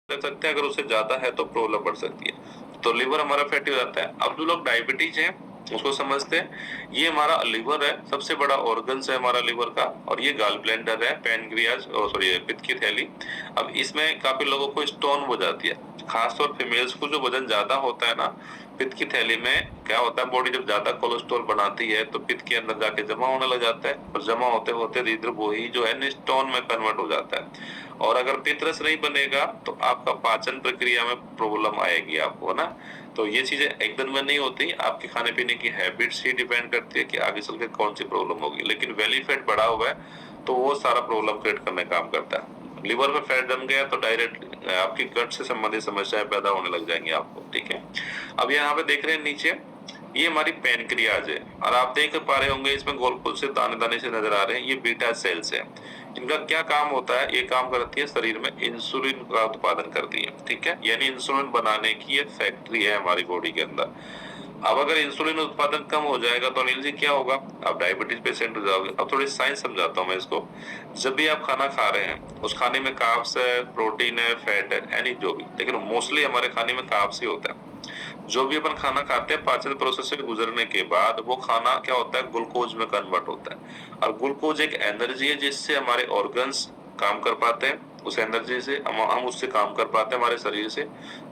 कर सकते हैं, अगर उससे ज्यादा है तो प्रॉब्लम बढ़ सकती है। तो लिवर हमारा फैटी हो जाता है। अब जो लोग डायबिटीज है उसको समझते हैं, ये हमारा लिवर है, सबसे बड़ा ऑर्गन्स है हमारा लिवर का, और ये गाल ब्लेंडर है, पैनक्रियाज और सॉरी पित्त की थैली। अब इसमें काफी लोगों को स्टोन हो जाती है, खासतौर फीमेल्स को जो वजन ज्यादा होता है ना, पित्त की थैली में क्या होता है, बॉडी जब ज्यादा कोलेस्ट्रॉल बनाती है तो पित्त के अंदर जाके जमा होने लग जाता है, और जमा होते होते धीरे धीरे वही जो है स्टोन में कन्वर्ट हो जाता है। और अगर पित्त रस नहीं बनेगा तो आपका पाचन प्रक्रिया में प्रॉब्लम आएगी आपको, है ना। तो ये चीजें एक दिन में नहीं होती, आपके खाने पीने की हैबिट्स ही डिपेंड करती है कि आगे चल के कौन सी प्रॉब्लम होगी। लेकिन बेली फैट बढ़ा हुआ है तो वो सारा प्रॉब्लम क्रिएट करने का काम करता है। लिवर में फैट जम गया तो डायरेक्ट आपकी गट से संबंधित समस्याएं पैदा होने लग जाएंगी आपको, ठीक है। अब यहाँ पे देख रहे हैं नीचे, ये हमारी पैनक्रियाज है, और आप देख पा रहे होंगे इसमें गोल गोल से दाने दाने से नजर आ रहे हैं, ये बीटा सेल्स है। इनका क्या काम होता है, ये काम करती है शरीर में इंसुलिन का उत्पादन करती है, ठीक है। यानी इंसुलिन बनाने की ये फैक्ट्री है हमारी बॉडी के अंदर। अब अगर इंसुलिन उत्पादन कम हो जाएगा तो अनिल जी क्या होगा, आप डायबिटीज पेशेंट हो जाओगे। अब थोड़ी साइंस समझाता हूँ मैं इसको। जब भी आप खाना खा रहे हैं उस खाने में कार्ब्स है, प्रोटीन है, फैट है, यानी जो भी, लेकिन मोस्टली हमारे खाने में कार्ब्स ही होता है। जो भी अपन खाना खाते हैं पाचन प्रोसेस से गुजरने के बाद वो खाना क्या होता है, ग्लूकोज में कन्वर्ट होता है। और ग्लूकोज एक एनर्जी है जिससे हमारे ऑर्गन्स काम कर पाते हैं, उस एनर्जी से हम उससे काम कर पाते हैं हमारे शरीर से।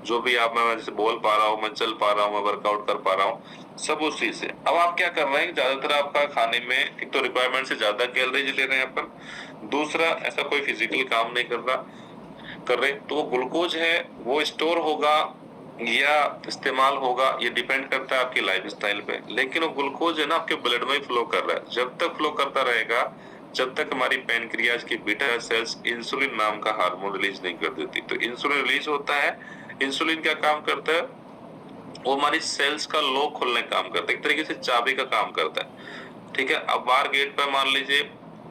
जो भी आप, मैं जैसे बोल पा रहा हूँ, मैं चल पा रहा हूँ, मैं वर्कआउट कर पा रहा हूँ, सब उस चीज से। अब आप क्या कर रहे हैं, ज्यादातर आपका खाने में एक तो रिक्वायरमेंट से ज्यादा कैलोरीज ले रहे हैं अपन, दूसरा ऐसा कोई फिजिकल काम नहीं कर रहे, तो वो ग्लूकोज है वो स्टोर होगा या इस्तेमाल होगा, ये डिपेंड करता है आपकी लाइफ स्टाइल पे। लेकिन वो ग्लूकोज है ना आपके ब्लड में ही फ्लो कर रहा है, जब तक फ्लो करता रहेगा जब तक हमारी पैनक्रियाज की बीटा सेल्स इंसुलिन नाम का हार्मोन रिलीज नहीं कर देती। तो इंसुलिन रिलीज होता है, इंसुलिन क्या काम करता है, वो हमारी सेल्स का लॉक खोलने का काम करता है, एक तरीके से चाबी का काम करता है, ठीक है। अब बाहर गेट पे मान लीजिए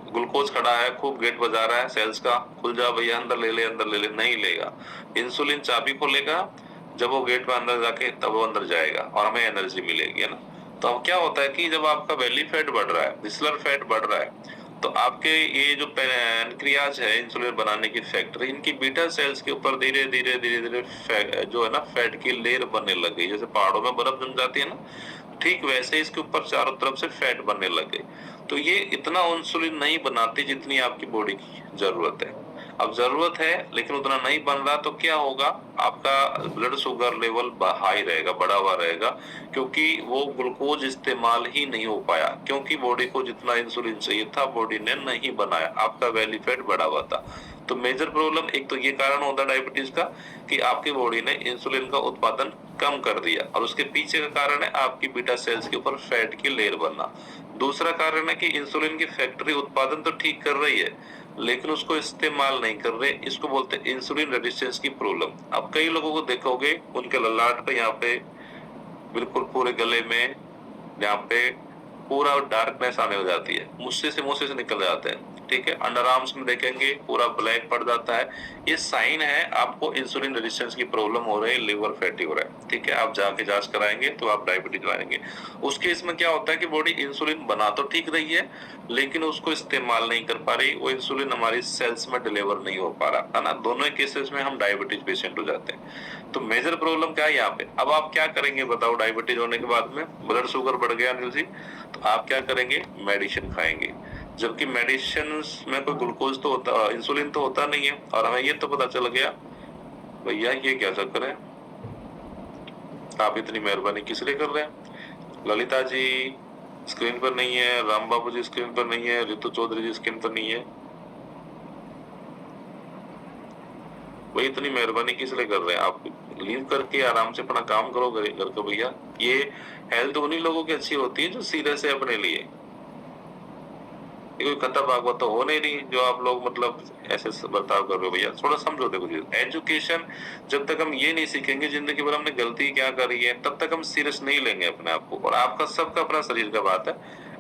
ग्लूकोज खड़ा है, खूब गेट बजा रहा है सेल्स का, खुल जा भैया, अंदर ले ले, अंदर ले ले, नहीं लेगा। इंसुलिन चाबी खोलेगा, जब वो गेट पे अंदर जाके तब वो अंदर जाएगा और हमें एनर्जी मिलेगी, है ना। तो अब क्या होता है कि जब आपका बेली फैट बढ़ रहा है, विस्लर फैट बढ़ रहा है, तो आपके ये जो पैनक्रियाज है इंसुलिन बनाने की फैक्ट्री, इनकी बीटा सेल्स के ऊपर धीरे धीरे धीरे धीरे जो है ना फैट की लेयर बनने लग गई, जैसे पहाड़ों में बर्फ जम जाती है ना, ठीक वैसे इसके ऊपर चारों तरफ से फैट बनने लग गई। तो ये इतना इंसुलिन नहीं बनाती जितनी आपकी बॉडी की जरूरत है। अब जरूरत है लेकिन उतना नहीं बन रहा, तो क्या होगा, आपका ब्लड शुगर लेवल हाई रहेगा, बढ़ा हुआ रहेगा, क्योंकि वो ग्लूकोज इस्तेमाल ही नहीं हो पाया, क्योंकि बॉडी को जितना इंसुलिन चाहिए था बॉडी ने नहीं बनाया, आपका वैली फैट बढ़ा हुआ था। तो मेजर प्रॉब्लम एक तो ये कारण होता है डायबिटीज का, कि आपकी बॉडी ने इंसुलिन का उत्पादन कम कर दिया, और उसके पीछे का कारण है आपकी बीटा सेल्स के ऊपर फैट की लेयर बनना। दूसरा कारण है कि इंसुलिन की फैक्ट्री उत्पादन तो ठीक कर रही है लेकिन उसको इस्तेमाल नहीं कर रहे, इसको बोलते हैं इंसुलिन रेजिस्टेंस की प्रॉब्लम। अब कई लोगों को देखोगे उनके ललाट पे, यहाँ पे बिल्कुल पूरे गले में, यहाँ पे पूरा डार्कनेस आने हो जाती है, मुझसे से निकल जाते हैं, ठीक है। अंडर आर्म्स में देखेंगे पूरा ब्लैक पड़ जाता है, ये साइन है आपको इंसुलिन रेजिस्टेंस की प्रॉब्लम हो रही है, लिवर फैटी हो रहा है, ठीक है। आप जाके जांच कराएंगे तो आप डायबिटीज आएंगे। उस केस में क्या होता है कि बॉडी इंसुलिन बना तो ठीक रही है लेकिन उसको इस्तेमाल नहीं कर पा रही, वो इंसुलिन हमारी सेल्स में डिलीवर नहीं हो पा रहा, है ना। दोनों केसेस में हम डायबिटीज पेशेंट हो जाते हैं। तो मेजर प्रॉब्लम क्या है यहाँ पे। अब आप क्या करेंगे बताओ, डायबिटीज होने के बाद में ब्लड शुगर बढ़ गया अनिल जी, तो आप क्या करेंगे, मेडिसिन खाएंगे। जबकि मेडिसिन में कोई ग्लूकोज तो होता, इंसुलिन तो होता नहीं है, और हमें ये तो पता चल गया भैया ये क्या चक्कर है, आप इतनी मेहरबानी किस लिए कर रहे हैं। ललिता जी स्क्रीन पर नहीं है, राम बाबू जी स्क्रीन पर नहीं है, रितु चौधरी जी स्क्रीन पर नहीं है, भाई इतनी मेहरबानी किस लिए कर रहे हैं आप, लीव करके आराम से अपना काम करो घर का भैया। ये हेल्थ उन्हीं लोगों की अच्छी होती है जो सीरियस है अपने लिए, कोई खतर भागवत तो हो नहीं रही जो आप लोग मतलब ऐसे बर्ताव कर रहे हो। भैया थोड़ा समझो, देखो जी एजुकेशन, जब तक हम ये नहीं सीखेंगे जिंदगी भर हमने गलती क्या करी है तब तक हम सीरियस नहीं लेंगे अपने आप को। और आपका सबका अपना शरीर का बात है,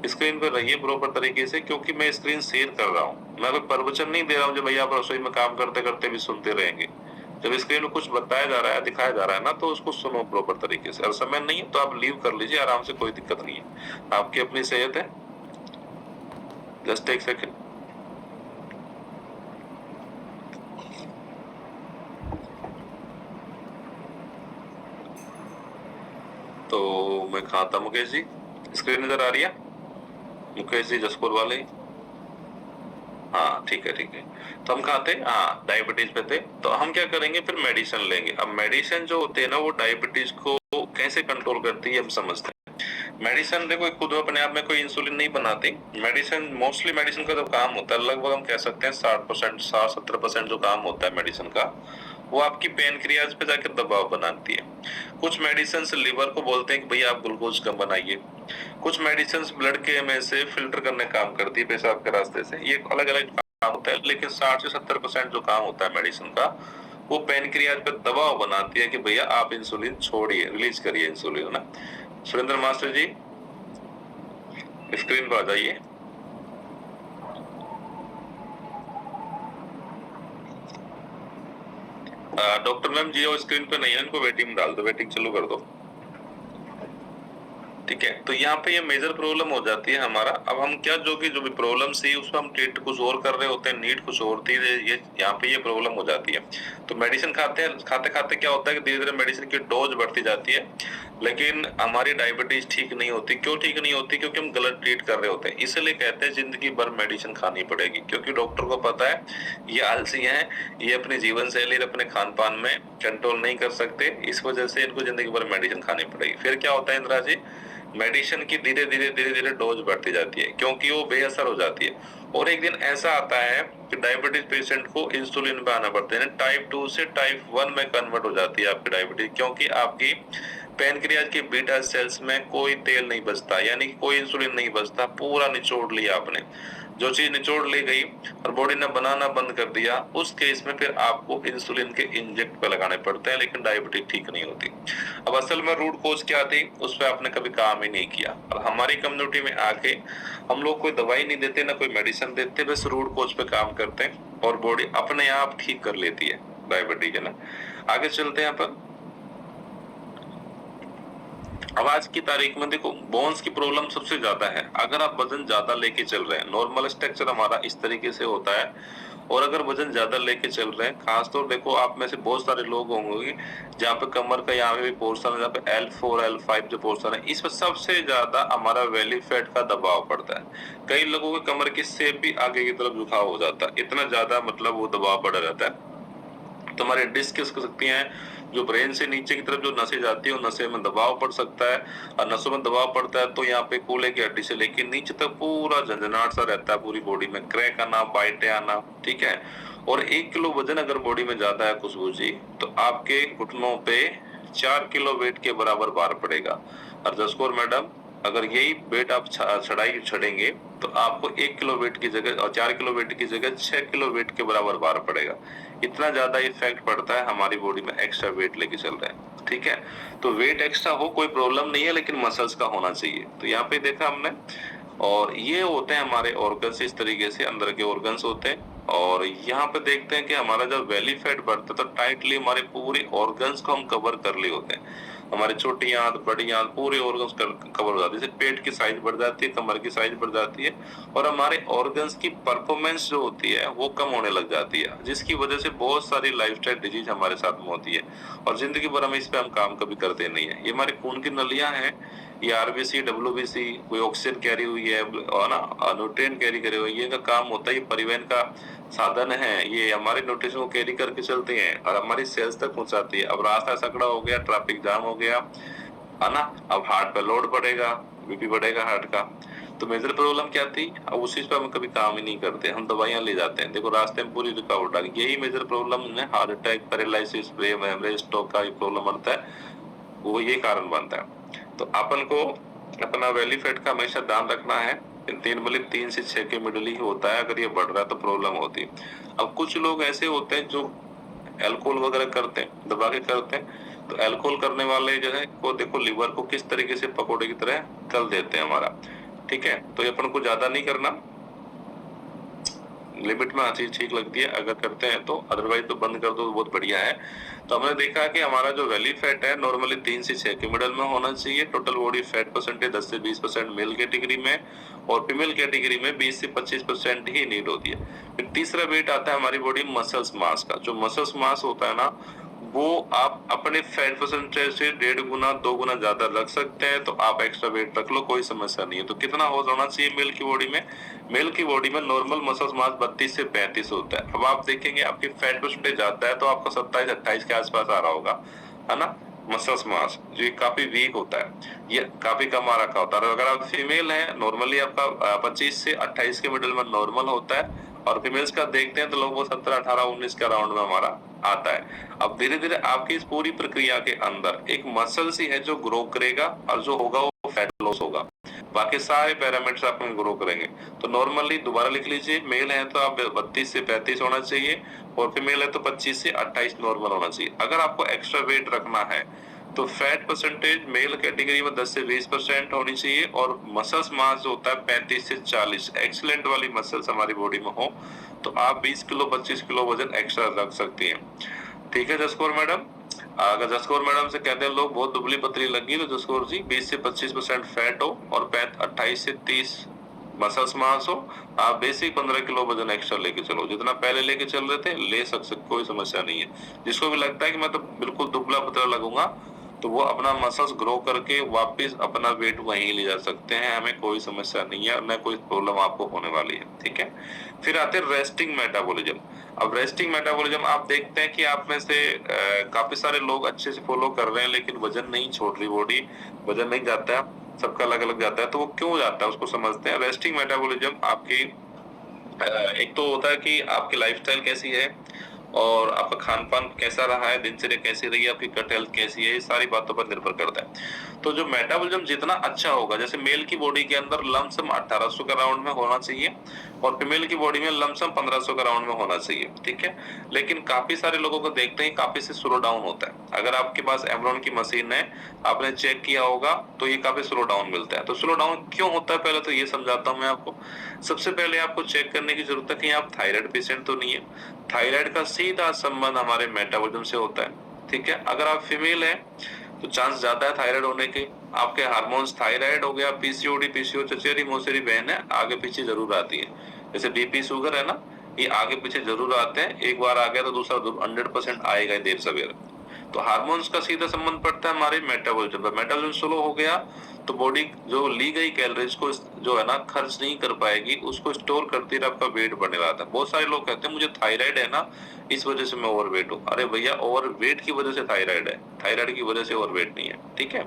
स्क्रीन पर रहिए प्रॉपर तरीके से, क्योंकि मैं स्क्रीन शेयर कर रहा हूँ, मैं कोई प्रवचन नहीं दे रहा हूँ जो भैया आप रसोई में काम करते करते भी सुनते रहेंगे। जब स्क्रीन में कुछ बताया जा रहा है, दिखाया जा रहा है ना, तो उसको सुनो प्रॉपर तरीके से। और समय नहीं है तो आप लीव कर लीजिए आराम से, कोई दिक्कत नहीं है, आपकी अपनी सेहत है। जस्ट एक सेकेंड। तो मैं कहा था मुकेश जी, स्क्रीन नजर आ रही है मुकेश जी जसपुर वाले? हाँ ठीक है ठीक है। तो हम कहा थे, हाँ डायबिटीज पे थे। तो हम क्या करेंगे फिर, मेडिसिन लेंगे। अब मेडिसिन जो होते हैं ना वो डायबिटीज को कैसे कंट्रोल करती है हम समझते हैं। मेडिसिन देखो खुद अपने आप में कोई इंसुलिन नहीं बनाती। मेडिसिन मोस्टली, मेडिसिन का जो काम होता है लगभग हम कह सकते हैं 60%, 60-70% जो काम होता है मेडिसिन का, वो आपकी पेनक्रियाज पे जाकर दबाव बनाती है। कुछ मेडिसिन लिवर को बोलते हैं कि भैया आप ग्लूकोज कम बनाइए। कुछ मेडिसिन ब्लड के में से फिल्टर करने काम करती है, पेशाब के रास्ते से। ये अलग अलग काम होता है, लेकिन 60 से 70% जो काम होता है मेडिसिन का, वो पेनक्रियाज पे दबाव बनाती है कि भैया आप इंसुलिन छोड़िए, रिलीज करिए इंसुलिन ना। सुरेंद्र मास्टर जी स्क्रीन पर आ जाइए। डॉक्टर मैम जी वो स्क्रीन पे नहीं है, इनको वेटिंग में डाल दो, वेटिंग चालू कर दो। ठीक है, तो यहाँ पे ये मेजर प्रॉब्लम हो जाती है हमारा। अब हम क्या, जो भी प्रॉब्लम थी उसमें हम ट्रीट कुछ और कर रहे होते हैं, नीड कुछ और थी, ये यहाँ पे ये प्रॉब्लम हो जाती है। तो मेडिसिन खाते हैं, खाते खाते क्या होता है कि धीरे धीरे मेडिसिन की डोज बढ़ती जाती है, लेकिन हमारी डायबिटीज ठीक नहीं होती। क्यों ठीक नहीं होती? क्योंकि हम गलत ट्रीट कर रहे होते हैं। इसलिए कहते हैं जिंदगी भर मेडिसिन खानी पड़ेगी, क्योंकि डॉक्टर को पता है ये आलसी है, ये अपनी जीवन शैली अपने खान पान में कंट्रोल नहीं कर सकते, इस वजह से इनको जिंदगी भर मेडिसिन खानी पड़ेगी। फिर क्या होता है इंदिरा जी, मेडिसिन की धीरे धीरे डोज बढ़ती जाती है, क्योंकि वो बेअसर हो जाती है। और एक दिन ऐसा आता है कि डायबिटीज पेशेंट को इंसुलिन पे आना पड़ता है, टाइप 2 से टाइप 1 में कन्वर्ट हो जाती है आपकी डायबिटीज, क्योंकि आपकी पैनक्रियाज के बीटा सेल्स में कोई तेल नहीं बचता, यानी कि कोई इंसुलिन नहीं बचता, पूरा निचोड़ लिया आपने। जो चीज निचोड़ ली गई और बॉडी ने बनाना बंद कर दिया, उस केस में फिर आपको इंसुलिन के इंजेक्ट पे लगाने पड़ते हैं, लेकिन डायबिटीज ठीक नहीं होती। अब असल में रूट कोज क्या थी, उस पर आपने कभी काम ही नहीं किया। और हमारी कम्युनिटी में आके हम लोग कोई दवाई नहीं देते, ना कोई मेडिसिन देते, बस रूट कोज पे काम करते हैं और बॉडी अपने आप ठीक कर लेती है डायबिटीज, है ना। आगे चलते हैं अपन। अब आज की तारीख में देखो बोन्स की प्रॉब्लम सबसे ज्यादा है। अगर आप वजन ज्यादा लेके चल रहे हैं, नॉर्मल स्ट्रक्चर हमारा इस तरीके से होता है, और अगर वजन ज्यादा लेके चल रहे हैं, खासतौर देखो आप में से बहुत सारे लोग होंगे जहाँ पे कमर का यहाँ पे भी पोर्शन है, जहाँ पे L4 L5 जो पोर्शन है, इसमें सबसे ज्यादा हमारा बेली फैट का दबाव पड़ता है। कई लोगों के कमर की शेप भी आगे की तरफ झुकाव हो जाता है, इतना ज्यादा मतलब वो दबाव बढ़ा रहता है। तो हमारे डिस्क हो सकती हैं, जो ब्रेन से नीचे की तरफ जो नसें जाती है, उन नसें में दबाव पड़ सकता है, और नसों में दबाव पड़ता है तो यहाँ पे कूल्हे की हड्डी से लेके नीचे तक पूरा झंझनाट सा रहता है, पूरी बॉडी में क्रैक आना, बाइटें आना, ठीक है। और 1 किलो वजन अगर बॉडी में ज्यादा है खुशबू जी, तो आपके घुटनों पे 4 किलो वेट के बराबर भार पड़ेगा। और जसकौर मैडम, अगर यही वेट आप चढ़ाई चढ़ेंगे तो आपको 1 किलो वेट की जगह और 4 किलो वेट की जगह 6 किलो वेट के बराबर भार पड़ेगा। इतना ज्यादा इफेक्ट पड़ता है हमारी बॉडी में एक्स्ट्रा वेट लेके चल रहे हैं, ठीक है। तो वेट एक्स्ट्रा हो कोई प्रॉब्लम नहीं है, लेकिन मसल्स का होना चाहिए। तो यहाँ पे देखा हमने, और ये होते हैं हमारे ऑर्गन्स, इस तरीके से अंदर के ऑर्गन्स होते हैं। और यहाँ पे देखते हैं कि हमारा जब बेली फैट बढ़ता है तो टाइटली हमारे पूरे ऑर्गन्स को हम कवर कर लिए होते हैं। हमारी छोटी आंत, बड़ी आंत, पूरे ऑर्गन्स कवर हो जाती है। जैसे पेट की साइज बढ़ जाती है, कमर की साइज बढ़ जाती है, और हमारे ऑर्गन्स की परफॉर्मेंस जो होती है वो कम होने लग जाती है, जिसकी वजह से बहुत सारी लाइफस्टाइल डिजीज हमारे साथ में होती है। और जिंदगी भर हम इस पे हम काम कभी करते नहीं है। ये हमारे खून की नलियां हैं, ये आरबीसी, डब्ल्यूबीसी, कोई ऑक्सीजन कैरी हुई है और ना न्यूट्रिएंट कैरी करे हुए, ये का काम होता है। ये परिवहन का साधन है, ये हमारे न्यूट्रिशन को कैरी करके चलते हैं और हमारी सेल्स तक पहुंचाती है। अब रास्ता सकड़ा हो गया, ट्रैफिक जाम हो गया, है ना, अब हार्ट पे लोड पड़ेगा, बीपी बढ़ेगा हार्ट का। तो मेजर प्रॉब्लम क्या थी, अब उस चीज पे हम कभी काम ही नहीं करते, हम दवाइयां ले जाते हैं। देखो रास्ते में पूरी रुकावट आ गई, यही मेजर प्रॉब्लम है। Heart attack, paralysis, brain haemorrhage, stroke का ये प्रॉब्लम बनता है, वो ये कारण बनता है। तो अपन को अपना बेली फैट का हमेशा ध्यान रखना है। 3 से 6 के मिडिल ही होता है, अगर ये बढ़ रहा है तो प्रॉब्लम होती है। अब कुछ लोग ऐसे होते हैं जो अल्कोहल वगैरह करते हैं, दबा के करते हैं। तो अल्कोहल करने वाले जो है को देखो लिवर को किस तरीके से पकौड़े की तरह तल देते हैं हमारा, ठीक है। तो ये अपन को ज्यादा नहीं करना, लिमिट में हर चीज ठीक लगती है अगर करते हैं तो, अदरवाइज तो बंद कर दो तो बहुत बढ़िया है। तो हमने देखा कि हमारा जो वैली फैट है नॉर्मली 3 से 6 के मिडल में होना चाहिए। टोटल बॉडी फैट परसेंटेज 10 से 20% मेल कैटेगरी में, और फीमेल कैटेगरी में 20 से 25% ही नीड होती है। फिर तीसरा वेट आता है हमारी बॉडी मसल्स मास का। जो मसल्स मास होता है ना, वो आप अपने फैट परसेंटेज से 1.5 गुना 2 गुना ज्यादा रख सकते हैं, तो आप एक्स्ट्रा वेट रख लो, कोई समस्या नहीं है। तो कितना होना चाहिए मेल की बॉडी में? मेल की बॉडी में नॉर्मल मसल मास 32 से 35 होता है। अब आप देखेंगे आपकी फैट परसेंटेज आता है तो आपका 27-28 के आसपास आ रहा होगा, है ना, मसल्स मास, जो काफी वीक होता है, ये काफी कम आ रखा होता है। अगर आप फीमेल हैं, नॉर्मली आपका 25 से 28 के मिडिल में नॉर्मल होता है, और फीमेल्स का देखते हैं तो लगभग 17, 18, 19 के अराउंड में हमारा आता है। अब धीरे धीरे आपकी इस पूरी प्रक्रिया के अंदर एक मसल ही है जो ग्रो करेगा, और जो होगा वो फैट लॉस होगा, बाकी सारे पैरामीटर्स आप ग्रो करेंगे। तो नॉर्मली दोबारा लिख लीजिए, मेल है तो आप 32 से 35 होना चाहिए, और फीमेल है तो 25 से 28 नॉर्मल होना चाहिए। अगर आपको एक्स्ट्रा वेट रखना है तो फैट परसेंटेज मेल कैटेगरी में 10 से 20% होनी चाहिए, और मसल्स मास जो होता है 35 से 40, एक्सीलेंट वाली मसल्स हमारी बॉडी में हो तो आप 20 किलो 25 किलो वजन एक्स्ट्रा रख सकती हैं। ठीक है जसकौर मैडम? अगर जसकौर मैडम से कहते हैं लोग बहुत दुबली पतली लगी, तो जसकौर जी 20 से 25% फैट हो और 28 से 30 मसल्स मास हो, आप बेसिक 15 किलो वजन एक्स्ट्रा लेके चलो, जितना पहले लेके चल रहे थे ले सकते, कोई समस्या नहीं है। जिसको भी लगता है कि मैं तो बिल्कुल दुबला पतला लगूंगा, तो वो अपना मसल्स ग्रो करके वापस अपना वेट वहीं ले जा सकते हैं, हमें कोई समस्या नहीं है, न कोई प्रॉब्लम आपको होने वाली है। ठीक है, फिर आते हैं रेस्टिंग मेटाबॉलिज्म। अब रेस्टिंग मेटाबॉलिज्म आप देखते हैं कि आप में से काफी सारे लोग अच्छे से फॉलो कर रहे हैं, लेकिन वजन नहीं छोड़ रही बॉडी, वजन नहीं जाता है, सबका अलग अलग जाता है। तो वो क्यों जाता है उसको समझते हैं। रेस्टिंग मेटाबॉलिज्म आपकी एक तो होता है कि आपकी लाइफस्टाइल कैसी है, और आपका खान पान कैसा रहा है, दिनचर्या कैसी रही है, आपकी गट हेल्थ कैसी है, ये सारी बातों पर निर्भर करता है। तो जो मेटाबॉलिज्म जितना अच्छा होगा, जैसे मेल की बॉडी के अंदर लमसम 1800 के राउंड में होना चाहिए, और फीमेल की बॉडी में लमसम 1500 के राउंड में होना चाहिए। ठीक है, लेकिन काफी सारे लोगों को देखते हैं काफी से स्लो डाउन होता है। अगर आपके पास एमरॉन की मशीन है, आपने चेक किया होगा, तो ये काफी स्लो डाउन मिलता है। तो स्लो डाउन क्यों होता है, पहले तो ये समझाता हूं मैं आपको। सबसे पहले आपको चेक करने की जरूरत है कि आप थायराइड पेशेंट तो नहीं है। थायराइड का सीधा संबंध हमारे मेटाबॉलिज्म से होता है। ठीक है, अगर आप फीमेल हैं तो चांस ज्यादा है थायराइड होने के। आपके हार्मोन्स, थायराइड हो गया, पीसीओडी, पीसीओ, चचेरी मौसेरी बहन है, आगे पीछे जरूर आती है। जैसे बीपी शुगर है ना, ये आगे पीछे जरूर आते हैं, एक बार आ गया तो दूसरा 100% आएगा देर सवेर। तो हार्मोन्स का सीधा संबंध पड़ता है हमारे मेटाबॉलिज्म पर। मेटाबॉलिज्म स्लो हो गया तो बॉडी जो ली गई कैलोरीज को जो है ना खर्च नहीं कर पाएगी, उसको स्टोर करती रहे, आपका वेट बढ़ने लगता है। बहुत सारे लोग कहते हैं मुझे थायराइड है ना, इस वजह से मैं ओवरवेट हूँ। अरे भैया, ओवरवेट की वजह से थायराइड है, थायराइड की वजह से ओवरवेट नहीं है। ठीक है,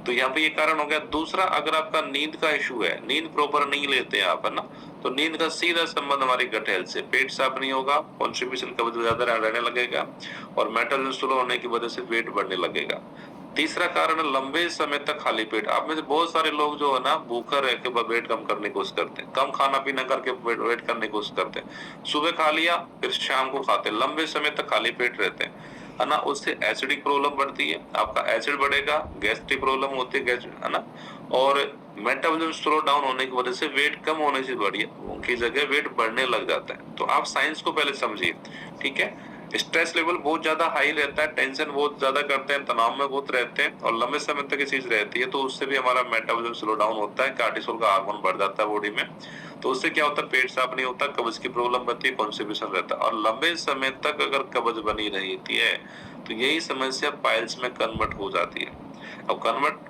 तो यहाँ पे ये कारण हो गया। दूसरा, अगर आपका नींद का इशू है, नींद प्रॉपर नहीं लेते हैं आप, है ना, तो नींद का सीधा संबंध हमारी गट हेल्थ से। पेट साफ नहीं होगा, कॉन्स्टिपेशन का वजह ज्यादा रहने लगेगा, और मेटाबॉलिज्म स्लो होने की वजह से वेट बढ़ने लगेगा। तीसरा कारण है लंबे समय तक खाली पेट। आप में से बहुत सारे लोग जो है ना भूखा रह के वेट कम करने की कोशिश करते हैं, कम खाना पीना करके वेट करने की कोशिश करते हैं। सुबह खा लिया फिर शाम को खाते हैं, लंबे समय तक खाली पेट रहते हैं, है ना। उससे एसिडिक प्रॉब्लम बढ़ती है, आपका एसिड बढ़ेगा, गैस्ट्रिक प्रॉब्लम होती है, है ना। और मेटाबॉलिज्म स्लो डाउन होने की वजह से वेट कम होने से बढ़िया की जगह वेट बढ़ने लग जाता है। तो आप साइंस को पहले समझिए। ठीक है, स्ट्रेस लेवल बहुत ज्यादा हाई रहता है, टेंशन बहुत ज्यादा करते हैं, तनाव में बहुत रहते हैं, और लंबे समय तक ये चीज रहती है, तो उससे भी हमारा मेटाबॉलिज्म स्लो डाउन होता है, कार्टिसोल का हार्मोन बढ़ जाता है बॉडी में। तो उससे क्या होता है, पेट साफ नहीं होता, कब्ज की प्रॉब्लम बनती है, कॉन्स्टिपेशन रहता है। और लंबे समय तक अगर कब्ज बनी रहती है तो यही समस्या पाइल्स में कन्वर्ट हो जाती है। अब कन्वर्ट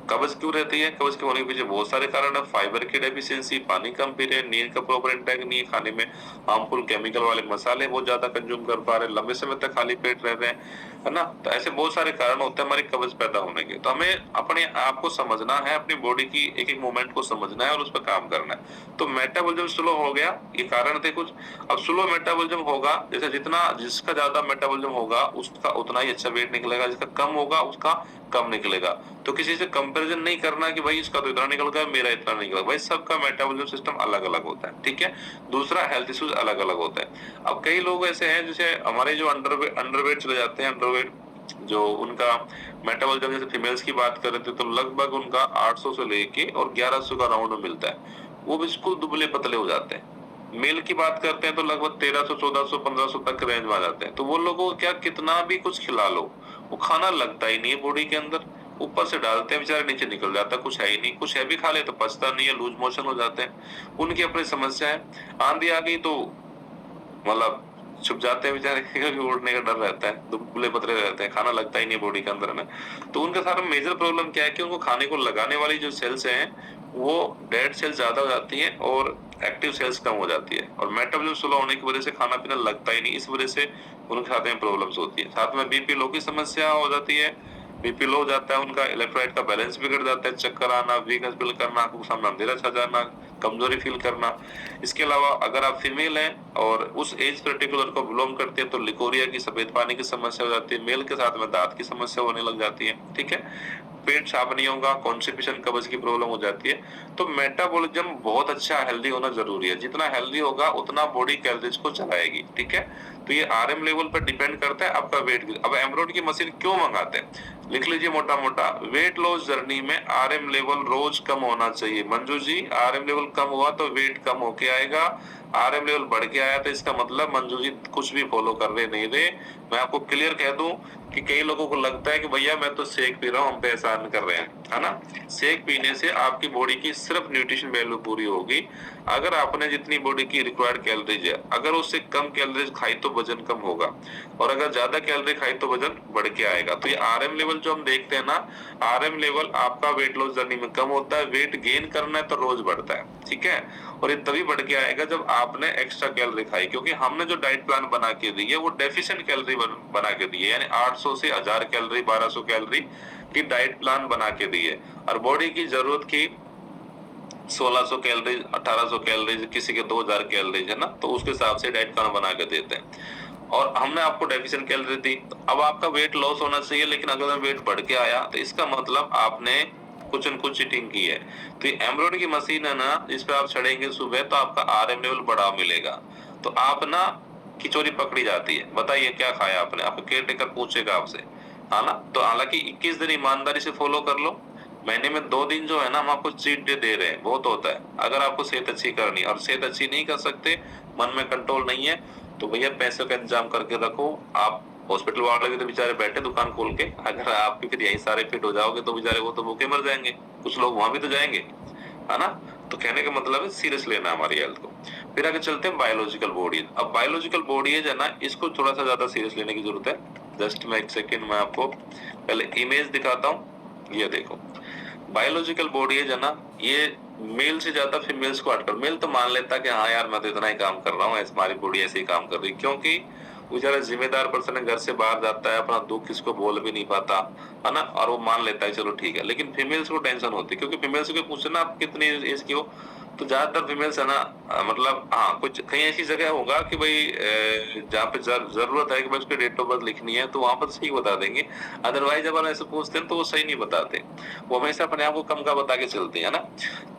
कब्ज क्यों रहती है? कब्ज के होने के पीछे बहुत सारे कारण है। फाइबर की डेफिशिएंसी, पानी कम पी रहे, नींद का प्रॉपर इंटेक नहीं है, खाने में हार्मफुल केमिकल वाले मसाले बहुत ज्यादा कंज्यूम कर पा रहे, लंबे समय तक खाली पेट रह रहे हैं, है ना। तो ऐसे बहुत सारे कारण होते हैं हमारी कब्ज पैदा होने के। तो हमें अपने आप को समझना है, अपनी बॉडी की एक एक मूवमेंट को समझना है और उस पर काम करना है। तो मेटाबॉलिज्म स्लो हो गया, ये कारण थे कुछ। अब स्लो मेटाबॉलिज्म होगा, जैसे जिसका ज्यादा मेटाबॉलिज्म होगा उसका उतना ही अच्छा वेट निकलेगा, जिसका कम होगा उसका कम निकलेगा। तो किसी से कंपैरिजन नहीं करना कि भाई इसका तो इतना निकल गया, मेरा इतना निकल गया। भाई सबका मेटाबॉलिज्म सिस्टम अलग अलग होता है। ठीक है, दूसरा हेल्थ इश्यूज अलग अलग होता है। अब कई लोग ऐसे हैं जैसे हमारे जो अंडरवेट चले जाते हैं, अंडरवेट जो उनका मेटाबॉलिज्म, जैसे फीमेल्स की बात कर रहे थे, तो लगभग उनका 800 से लेके और 1100 का राउंड में मिलता है, वो बिल्कुल दुबले पतले हो जाते हैं। मेल की बात करते हैं तो लगभग 1300, 1400, 1500 तक रेंज में आ जाते हैं। तो वो लोगों को क्या, कितना भी कुछ खिला लो, वो खाना लगता ही नहीं है बॉडी के अंदर। ऊपर से डालते हैं बेचारे, नीचे निकल जाता है, कुछ है ही नहीं। कुछ है भी खा ले तो पचता नहीं है, लूज मोशन हो जाते हैं। उनकी अपनी समस्या है। आंधी आ गई तो मतलब छुप जाते हैं बेचारे क्योंकि उड़ने का डर रहता है, दुबले पतले रहते हैं, खाना लगता ही नहीं बॉडी के अंदर में। तो उनका सारा मेजर प्रॉब्लम क्या है कि उनको खाने को लगाने वाली जो सेल्स हैं वो डेड सेल्स ज्यादा हो जाती हैं और एक्टिव सेल्स कम हो जाती है, और मेटाबॉलिज्म स्लो होने की वजह से खाना पीना लगता ही नहीं, इस वजह से उनके साथ में प्रॉब्लम्स होती है। साथ में बीपी लो की समस्या हो जाती है, बीपी लो हो जाता है, उनका इलेक्ट्रोलाइट का बैलेंस बिगड़ जाता है, चक्कर आना, वीकनेस फील करना, आंखों के सामने अंधेरा छा जाना, कमजोरी फील करना। इसके अलावा अगर आप फीमेल हैं और उस एज पर्टिकुलर को बिलोंग करते हैं तो लिकोरिया की, सफेद पानी की समस्या हो जाती है, मेल के साथ में दांत की समस्या होने लग जाती है, ठीक है, पेट साफ नहीं होगा, कॉन्स्टिपेशन, कब्ज की प्रॉब्लम हो जाती है। तो मेटाबॉलिज्म बहुत अच्छा हेल्दी होना जरूरी है, जितना हेल्दी होगा उतना बॉडी कैलोरीज को चलाएगी, ठीक है। तो ये आरएम लेवल पर डिपेंड करता है आपका वेट। अब एमरोड की मशीन क्यों मंगाते हैं, लिख लीजिए मोटा मोटा, वेट लॉस जर्नी में आरएम लेवल रोज कम होना चाहिए। मंजू जी, आरएम लेवल कम हुआ तो वेट कम होके आएगा, आरएम लेवल बढ़ के आया तो इसका मतलब मंजू जी कुछ भी फॉलो कर रहे नहीं रहे। मैं आपको क्लियर कह दूं कि कई लोगों को लगता है कि भैया मैं तो शेक पी रहा हूँ, हम पे एहसान कर रहे हैं, है ना। शेक पीने से आपकी बॉडी की सिर्फ न्यूट्रिशन वैल्यू पूरी होगी। अगर आपने जितनी बॉडी की रिक्वायर्ड कैलोरीज है, अगर उससे कम कैलोरीज खाई तो वजन कम होगा, और अगर ज्यादा कैलोरी खाई तो वजन बढ़ के आएगा। तो ये आरएम लेवल जो हम देखते हैं ना, आरएम लेवल आपका वेट लॉस जर्नी में कम होता है, वेट गेन करना है तो रोज बढ़ता है, ठीक है। और ये तभी बढ़ के आएगा जब आपने एक्स्ट्रा कैलोरी खाई, क्योंकि हमने जो डाइट प्लान बना के दी है वो डेफिशिएंट कैलोरी बना के दी है, यानी 800 से 1000 कैलोरी, 1200 कैलोरी की डाइट प्लान बना के दी है, और बॉडी की जरूरत की 1600 कैलोरीज, 1800 कैलोरीज, किसी के 2000 कैलोरीज, है ना। तो उसके हिसाब से डाइट प्लान बना के देते हैं, और हमने आपको डेफिशिएंट कैलोरी दी। अब आपका वेट लॉस होना चाहिए, लेकिन अगर वेट बढ़ के आया तो इसका मतलब आपने कुछ न कुछ चीटिंग की है। तो ये एमरोड की मशीन है ना, इस पे आप चढ़ेंगे सुबह तो आपका आरएम लेवल बढ़ा मिलेगा। तो आप ना खिचौरी पकड़ी जाती है, बताइए क्या खाया आपने, आपका केयर टेकर पूछेगा आपसे, है ना। तो हालांकि 21 दिन ईमानदारी से फॉलो कर लो, महीने में 2 दिन जो है ना हम आपको चीट डे दे रहे हैं, बहुत होता है। अगर आपको सेहत अच्छी करनी है और सेहत अच्छी नहीं कर सकते, मन में कंट्रोल नहीं है, तो भैया पैसों का इंतजाम करके रखो। आप हॉस्पिटल वाले भी तो बेचारे बैठे दुकान खोल के, अगर आप भी फिर यही सारे फिट हो जाओगे तो बेचारे वो तो भूखे मर जाएंगे, कुछ लोग वहां भी तो जाएंगे, है ना। तो कहने का मतलब है सीरियस लेना हमारी हेल्थ को। फिर आगे चलते हैं बायोलॉजिकल बॉडी। अब बायोलॉजिकल बॉडी है ना, इसको थोड़ा सा ज्यादा सीरियस लेने की जरूरत है। जस्ट मैं एक सेकेंड में आपको पहले इमेज दिखाता हूँ, ये देखो। बायोलॉजिकल बॉडी है ना, ये मेल से ज्यादा फीमेल्स को हटकर, मेल तो मान लेता कि हाँ यार मैं तो इतना ही काम कर रहा हूँ, हमारी बॉडी ऐसे ही काम कर रही है, क्योंकि वो बेचारा जिम्मेदार पर्सन है, घर से बाहर जाता है, अपना दुख किसको बोल भी नहीं पाता, है ना, और वो मान लेता है चलो ठीक है। लेकिन फीमेल्स को टेंशन होती है, क्योंकि फीमेल्स को पूछे ना आप कितनी एज की हो, तो ज्यादातर फीमेल्स है ना, मतलब हाँ कुछ कहीं ऐसी जगह होगा कि भाई जहाँ पे जरूरत है कि भाई उसकी डेट ऑफ बर्थ लिखनी है, तो वहां पर सही बता देंगे। अदरवाइज अगर ऐसे पूछते हैं तो वो सही नहीं बताते, वो हमेशा अपने आप को कम का बता के चलते हैं ना।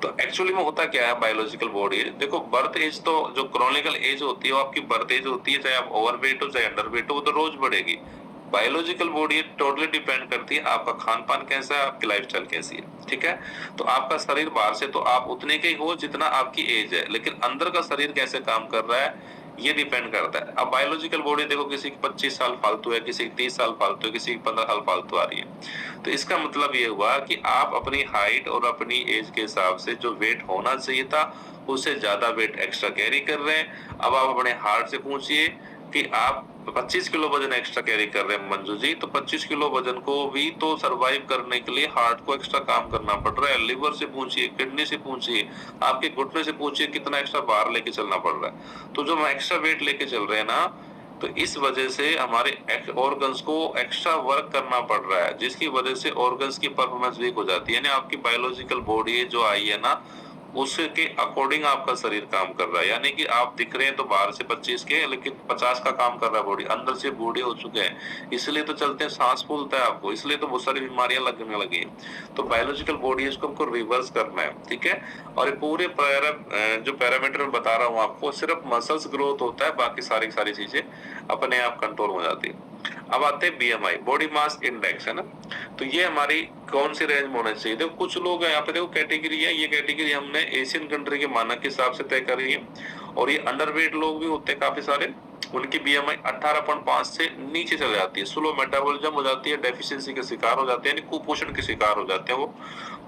तो एक्चुअली में होता क्या है बायोलॉजिकल बॉडी, देखो बर्थ एज तो जो क्रॉनिकल एज होती है वो आपकी बर्थ एज होती है, चाहे आप ओवरवेट हो चाहे अंडरवेट हो, वो तो रोज बढ़ेगी। बायोलॉजिकल बॉडी टोटली डिपेंड करती है आपका खान पान कैसा है, आपकी लाइफस्टाइल कैसी है, ठीक है। तो आपका शरीर बाहर से तो आप उतने के ही हो जितना आपकी एज है, लेकिन अंदर का शरीर कैसे काम कर रहा है ये डिपेंड करता है। अब बायोलॉजिकल बॉडी देखो, किसी की 25 साल फालतू है, किसी की 30 साल फालतू है, किसी की 15 साल फालतू आ रही है। तो इसका मतलब ये हुआ कि आप अपनी हाइट और अपनी एज के हिसाब से जो वेट होना चाहिए था उससे ज्यादा वेट एक्स्ट्रा कैरी कर रहे हैं। अब आप अपने हार्ट से पूछिए कि आप 25 किलो वजन एक्स्ट्रा कैरी कर रहे हैं मंजू जी, तो 25 किलो वजन को भी तो सरवाइव करने के लिए हार्ट को एक्स्ट्रा काम करना पड़ रहा है। लिवर से पूछिए, किडनी से पूछिए, आपके घुटने से पूछिए कितना एक्स्ट्रा बाहर लेके चलना पड़ रहा है। तो जो हम एक्स्ट्रा वेट लेके चल रहे हैं ना, तो इस वजह से हमारे ऑर्गन्स को एक्स्ट्रा वर्क करना पड़ रहा है, जिसकी वजह से ऑर्गन्स की परफॉर्मेंस वीक हो जाती है। यानी आपकी बायोलॉजिकल बॉडी जो आई है ना, उसके अकॉर्डिंग आपका शरीर काम कर रहा है। यानी कि आप दिख रहे हैं तो बाहर से 25 के, लेकिन 50 का काम कर रहा है बॉडी, अंदर से बूढ़े हो चुके हैं, इसलिए तो चलते हैं सांस फूलता है आपको, इसलिए तो बहुत सारी बीमारियां लगने लगी है। तो बायोलॉजिकल बॉडी इसको हमको रिवर्स करना है, ठीक है। और ये पूरे जो पैरामीटर में बता रहा हूँ आपको, सिर्फ मसल्स ग्रोथ होता है, बाकी सारी चीजें अपने आप कंट्रोल हो जाती है। अब आते हैं बीएमआई, बॉडी मास इंडेक्स, है ना। तो ये हमारी कौन सी रेंज में होना चाहिए, देखो कुछ लोग हैं यहाँ पे, देखो कैटेगरी है, ये कैटेगरी हमने एशियन कंट्री के मानक के हिसाब से तय करी है। और ये अंडरवेट लोग भी होते हैं काफी सारे, उनकी बीएमआई 18.5 से नीचे चले जाती है, स्लो मेटाबॉलिज्म हो जाती है, डेफिशिएंसी के शिकार हो जाते हैं, यानी कुपोषण के शिकार हो जाते हैं वो,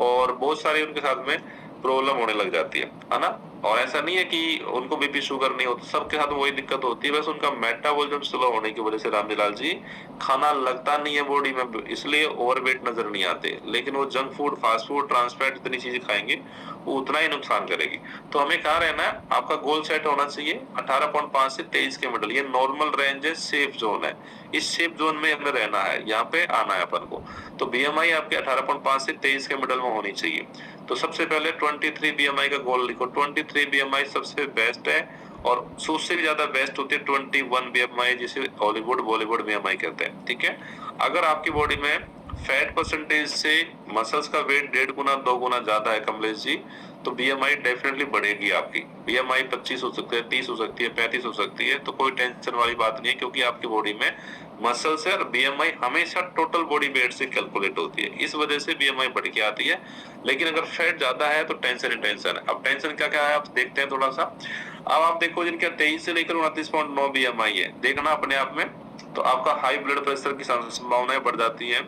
और बहुत सारे उनके साथ में प्रॉब्लम होने लग जाती है ना। और ऐसा नहीं है कि उनको बीपी शुगर नहीं होता, सबके साथ वही दिक्कत होती है, बस उनका मेटाबॉलिज्म स्लो होने की वजह से रामजीलाल जी खाना लगता नहीं है बॉडी में, इसलिए ओवरवेट नजर नहीं आते। लेकिन वो junk food, fast food, trans fat इतनी चीजें खाएंगे वो उतना ही नुकसान करेगी। तो हमें कहाँ रहना है, आपका गोल सेट होना चाहिए 18.5 से 23 के मिडल, ये नॉर्मल रेंज है, सेफ जोन है, इस सेफ जोन में हमें रहना है, यहाँ पे आना है अपन को। तो बीएमआई आपके 18.5 से 23 के मिडल में होनी चाहिए। तो सबसे पहले 23 बीएमआई का गोल लिखो, 23 बीएमआई सबसे बेस्ट है, और उससे भी ज्यादा बेस्ट होती है 21 बीएमआई, जिसे हॉलीवुड बॉलीवुड बीएमआई कहते हैं, ठीक है। अगर आपकी बॉडी में फैट परसेंटेज से मसल्स का वेट 1.5 गुना 2 गुना ज्यादा है कमलेश जी, तो बीएमआई डेफिनेटली बढ़ेगी आपकी। बीएमआई 25 हो सकती है, 30 हो सकती है, 35 हो सकती है, तो कोई टेंशन वाली बात नहीं है, क्योंकि आपकी बॉडी में मसल्स है, और बीएमआई हमेशा टोटल बॉडी वेट से कैलकुलेट होती है, इस वजह से बीएमआई बढ़ के आती है। लेकिन अगर फैट ज्यादा है तो टेंशन ही टेंशन है। अब टेंशन क्या क्या है आप देखते हैं थोड़ा सा। अब आप देखो जिनका 23 से लेकर 29.9 बीएमआई है, देखना अपने आप में, तो आपका हाई ब्लड प्रेशर की संभावनाएं बढ़ जाती है।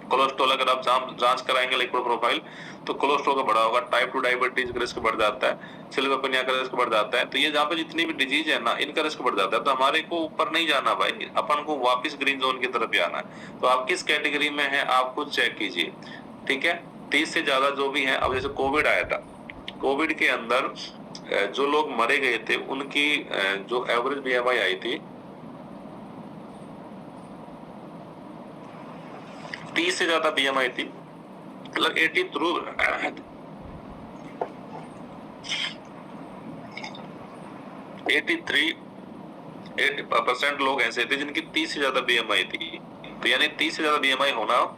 कोलेस्ट्रॉल अगर आप जांच कराएंगे लिपिड प्रोफाइल, तो कोलेस्ट्रॉल का बढ़ा होगा, टाइप 2 डायबिटीज का रिस्क बढ़ जाता है, सिलिकोपिनिया का रिस्क बढ़ जाता है। तो ये जहाँ पे जितनी भी डिजीज है ना, इनका रिस्क बढ़ जाता है। तो हमारे को ऊपर नहीं जाना भाई, अपन को वापस ग्रीन जोन की तरफ ही आना है। तो आप किस कैटेगरी में है आप खुद चेक कीजिए, ठीक है। 30 से ज्यादा जो भी है, अब जैसे कोविड आया था, कोविड के अंदर जो लोग मरे गए थे उनकी जो एवरेज बीएमआई आई थी 30 से ज्यादा बीएमआई थी, मतलब 83% लोग ऐसे थे जिनकी 30 से ज्यादा बीएमआई थी। तो यानी 30 से ज्यादा बीएमआई होना